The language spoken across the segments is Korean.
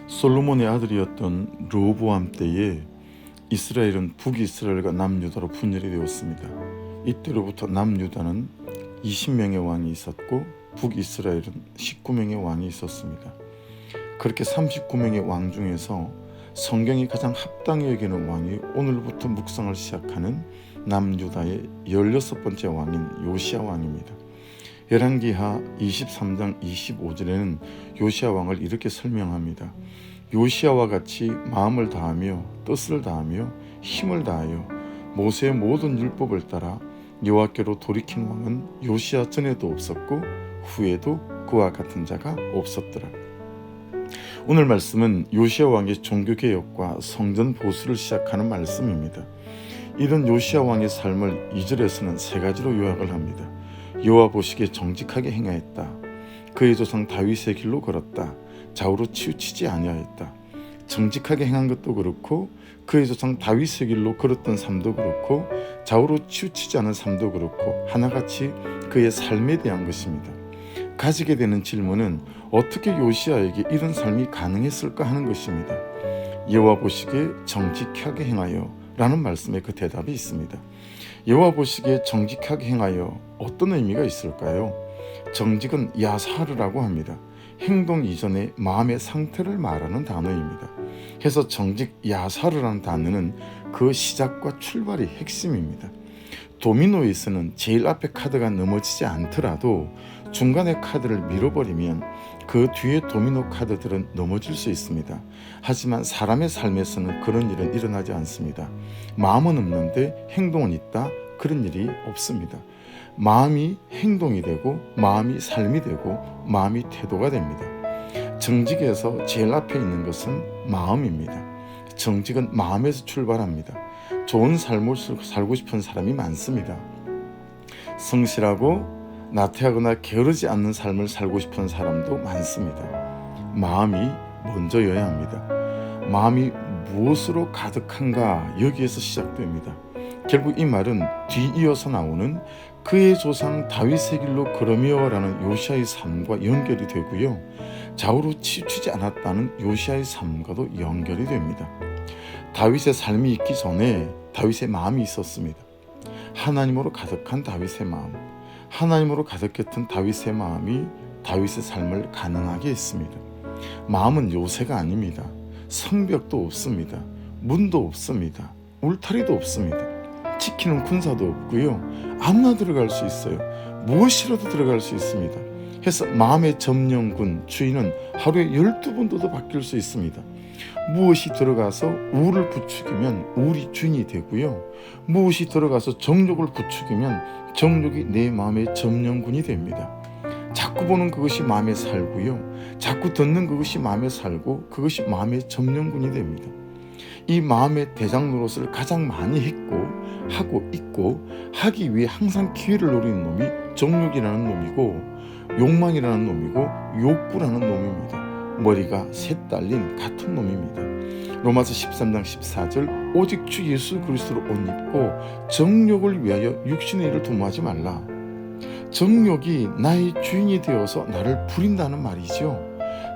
솔로몬의 아들이었던 르호보암 때에 이스라엘은 북이스라엘과 남유다로 분열이 되었습니다. 이때로부터 남유다는 20명의 왕이 있었고 북이스라엘은 19명의 왕이 있었습니다. 그렇게 39명의 왕 중에서 성경이 가장 합당히 여기는 왕이 오늘부터 묵상을 시작하는 남유다의 16번째 왕인 요시야 왕입니다. 열왕기하 23장 25절에는 요시야 왕을 이렇게 설명합니다. 요시야와 같이 마음을 다하며 뜻을 다하며 힘을 다하여 모세의 모든 율법을 따라 여호와께로 돌이킨 왕은 요시야 전에도 없었고 후에도 그와 같은 자가 없었더라. 오늘 말씀은 요시야 왕의 종교개혁과 성전 보수를 시작하는 말씀입니다. 이런 요시야 왕의 삶을 2절에서는 세 가지로 요약을 합니다. 여호와 보시기에 정직하게 행하였다. 그의 조상 다윗의 길로 걸었다. 좌우로 치우치지 아니하였다. 정직하게 행한 것도 그렇고 그의 조상 다윗의 길로 걸었던 삶도 그렇고 좌우로 치우치지 않은 삶도 그렇고 하나같이 그의 삶에 대한 것입니다. 가지게 되는 질문은 어떻게 요시야에게 이런 삶이 가능했을까 하는 것입니다. 여호와 보시기에 정직하게 행하여 라는 말씀에 그 대답이 있습니다. 여호와 보시기에 정직하게 행하여 어떤 의미가 있을까요? 정직은 야사르라고 합니다. 행동 이전에 마음의 상태를 말하는 단어입니다. 그래서 정직 야사르라는 단어는 그 시작과 출발이 핵심입니다. 도미노에서는 제일 앞에 카드가 넘어지지 않더라도 중간에 카드를 밀어버리면 그 뒤에 도미노 카드들은 넘어질 수 있습니다. 하지만 사람의 삶에서는 그런 일은 일어나지 않습니다. 마음은 없는데 행동은 있다? 그런 일이 없습니다. 마음이 행동이 되고 마음이 삶이 되고 마음이 태도가 됩니다. 정직에서 제일 앞에 있는 것은 마음입니다. 정직은 마음에서 출발합니다. 좋은 삶을 살고 싶은 사람이 많습니다. 성실하고 나태하거나 게으르지 않는 삶을 살고 싶은 사람도 많습니다. 마음이 먼저여야 합니다. 마음이 무엇으로 가득한가 여기에서 시작됩니다. 결국 이 말은 뒤이어서 나오는 그의 조상 다윗의 길로 걸으며라는 요시야의 삶과 연결이 되고요. 좌우로 치우치지 않았다는 요시야의 삶과도 연결이 됩니다. 다윗의 삶이 있기 전에 다윗의 마음이 있었습니다. 하나님으로 가득한 다윗의 마음, 하나님으로 가득했던 다윗의 마음이 다윗의 삶을 가능하게 했습니다. 마음은 요새가 아닙니다. 성벽도 없습니다. 문도 없습니다. 울타리도 없습니다. 지키는 군사도 없고요. 아무나 들어갈 수 있어요. 무엇이라도 들어갈 수 있습니다. 해서 마음의 점령군 주인은 하루에 12번도 바뀔 수 있습니다. 무엇이 들어가서 우를 부추기면 우리 주인이 되고요. 무엇이 들어가서 정욕을 부추기면 정욕이 내 마음의 점령군이 됩니다. 자꾸 보는 그것이 마음에 살고요. 자꾸 듣는 그것이 마음에 살고 그것이 마음의 점령군이 됩니다. 이 마음의 대장 노릇을 가장 많이 했고 하고 있고 하기 위해 항상 기회를 노리는 놈이 정욕이라는 놈이고 욕망이라는 놈이고 욕구라는 놈입니다. 머리가 셋 달린 같은 놈입니다. 로마서 13장 14절 오직 주 예수 그리스도로 옷 입고 정욕을 위하여 육신의 일을 도모하지 말라. 정욕이 나의 주인이 되어서 나를 부린다는 말이죠.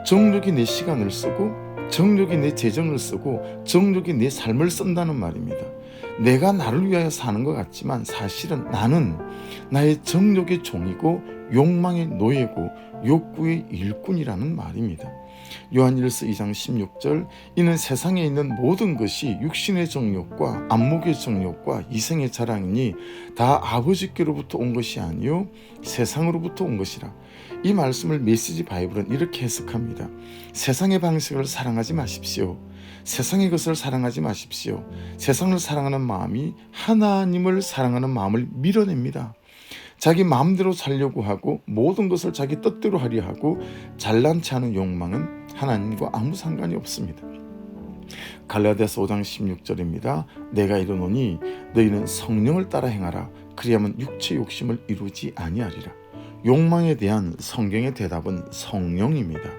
정욕이 내 시간을 쓰고 정욕이 내 재정을 쓰고 정욕이 내 삶을 쓴다는 말입니다. 내가 나를 위하여 사는 것 같지만 사실은 나는 나의 정욕의 종이고 욕망의 노예고 욕구의 일꾼이라는 말입니다. 요한일서 2장 16절 이는 세상에 있는 모든 것이 육신의 정욕과 안목의 정욕과 이생의 자랑이니 다 아버지께로부터 온 것이 아니요 세상으로부터 온 것이라. 이 말씀을 메시지 바이블은 이렇게 해석합니다. 세상의 방식을 사랑하지 마십시오. 세상의 것을 사랑하지 마십시오. 세상을 사랑하는 마음이 하나님을 사랑하는 마음을 밀어냅니다. 자기 마음대로 살려고 하고 모든 것을 자기 뜻대로 하려 하고 잘난 체 하는 욕망은 하나님과 아무 상관이 없습니다. 갈라디아서 5장 16절입니다. 내가 이르노니 너희는 성령을 따라 행하라. 그리하면 육체 욕심을 이루지 아니하리라. 욕망에 대한 성경의 대답은 성령입니다.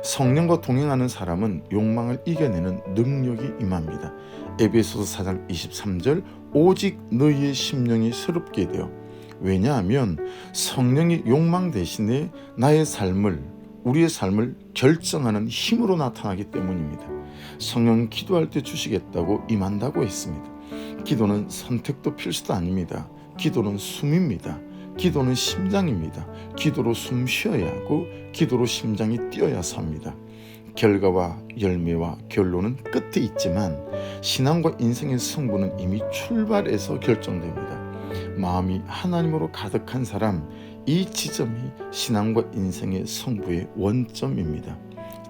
성령과 동행하는 사람은 욕망을 이겨내는 능력이 임합니다. 에베소서 4장 23절 오직 너희의 심령이 새롭게 되어 왜냐하면 성령이 욕망 대신에 나의 삶을, 우리의 삶을 결정하는 힘으로 나타나기 때문입니다. 성령은 기도할 때 주시겠다고 임한다고 했습니다. 기도는 선택도 필수도 아닙니다. 기도는 숨입니다. 기도는 심장입니다. 기도로 숨 쉬어야 하고 기도로 심장이 뛰어야 삽니다. 결과와 열매와 결론은 끝에 있지만 신앙과 인생의 승부는 이미 출발에서 결정됩니다. 마음이 하나님으로 가득한 사람, 이 지점이 신앙과 인생의 승부의 원점입니다.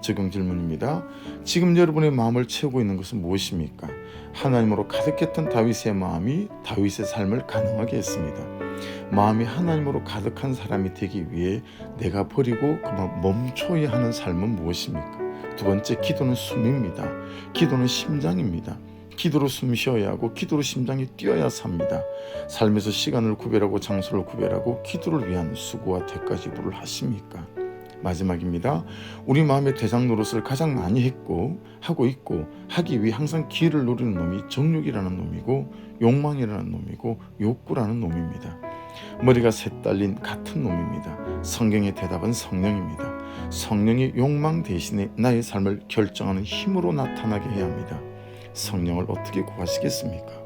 적용 질문입니다. 지금 여러분의 마음을 채우고 있는 것은 무엇입니까? 하나님으로 가득했던 다윗의 마음이 다윗의 삶을 가능하게 했습니다. 마음이 하나님으로 가득한 사람이 되기 위해 내가 버리고 그만 멈춰야 하는 삶은 무엇입니까? 두 번째, 기도는 숨입니다. 기도는 심장입니다. 기도로 숨 쉬어야 하고 기도로 심장이 뛰어야 삽니다. 삶에서 시간을 구별하고 장소를 구별하고 기도를 위한 수고와 대가 지불을 하십니까? 마지막입니다. 우리 마음의 대장 노릇을 가장 많이 하고 있고 하기 위해 항상 기회를 노리는 놈이 정욕이라는 놈이고 욕망이라는 놈이고 욕구라는 놈입니다. 머리가 셋 달린 같은 놈입니다. 성경의 대답은 성령입니다. 성령이 욕망 대신에 나의 삶을 결정하는 힘으로 나타나게 해야 합니다. 성령을 어떻게 구하시겠습니까?